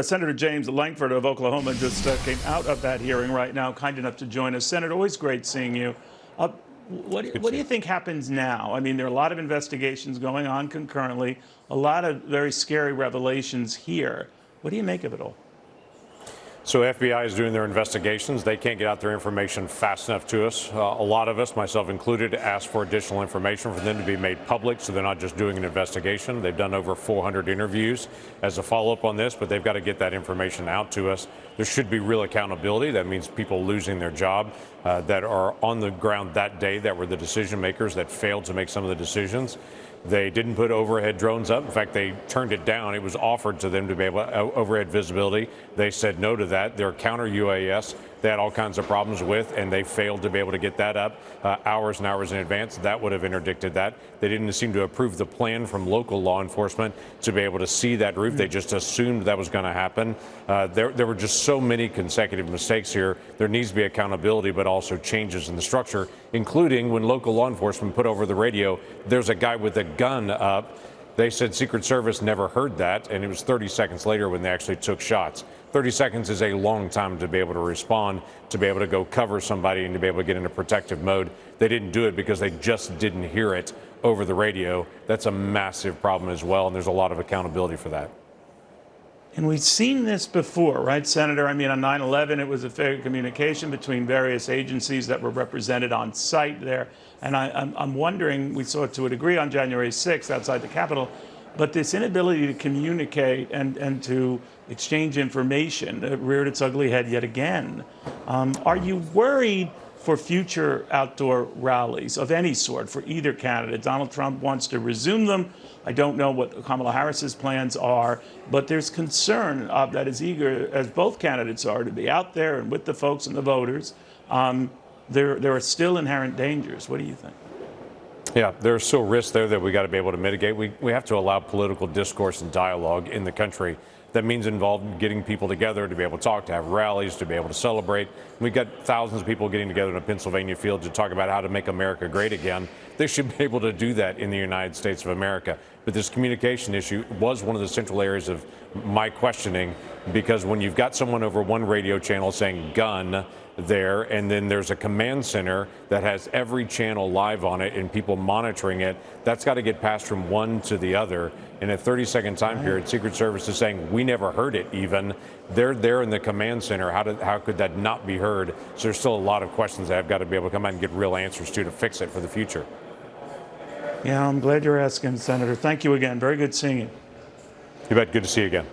Senator James Lankford of Oklahoma just came out of that hearing right now, kind enough to join us. Senator, always great seeing you. What do you think happens now? I mean, there are a lot of investigations going on concurrently, a lot of very scary revelations here. What do you make of it all? So FBI is doing their investigations. They can't get out their information fast enough to us. A lot of us, myself included, asked for additional information for them to be made public, so they're not just doing an investigation. They've done over 400 interviews as a follow-up on this, but they've got to get that information out to us. There should be real accountability. That means people losing their job that are on the ground that day, that were the decision makers that failed to make some of the decisions. They didn't put overhead drones up. In fact, they turned it down. It was offered to them to be able to overhead visibility. They said no to that. Their counter UAS, they had all kinds of problems with, and they failed to be able to get that up hours and hours in advance. That would have interdicted that. They didn't seem to approve the plan from local law enforcement to be able to see that roof. They just assumed that was going to happen. There were just so many consecutive mistakes here. There needs to be accountability, but also changes in the structure, including when local law enforcement put over the radio, there's a guy with a gun up. They said Secret Service never heard that, and it was 30 seconds later when they actually took shots. 30 seconds is a long time to be able to respond, to be able to go cover somebody and to be able to get into protective mode. They didn't do it because they just didn't hear it over the radio. That's a massive problem as well, and there's a lot of accountability for that. And we've seen this before, right, Senator? I mean, on 9/11, it was a fair communication between various agencies that were represented on site there. And I'm wondering, we saw it to a degree on January 6th outside the Capitol, but this inability to communicate and to exchange information reared its ugly head yet again. Are you worried for future outdoor rallies of any sort for either candidate? Donald Trump wants to resume them. I don't know what Kamala Harris's plans are, but there's concern that as eager as both candidates are to be out there and with the folks and the voters, there are still inherent dangers. What do you think? Yeah, there's still risks there that we got to be able to mitigate. We have to allow political discourse and dialogue in the country. That means involving getting people together to be able to talk, to have rallies, to be able to celebrate. We've got thousands of people getting together in a Pennsylvania field to talk about how to make America great again. They should be able to do that in the United States of America. But this communication issue was one of the central areas of my questioning, because when you've got someone over one radio channel saying gun there, and then there's a command center that has every channel live on it and people monitoring it, that's got to get passed from one to the other. In a 30-second time period, Secret Service is saying, we never heard it even. They're there in the command center. How could that not be heard? So there's still a lot of questions that I've got to be able to come out and get real answers to fix it for the future. Yeah, I'm glad you're asking, Senator. Thank you again. Very good seeing you. You bet. Good to see you again.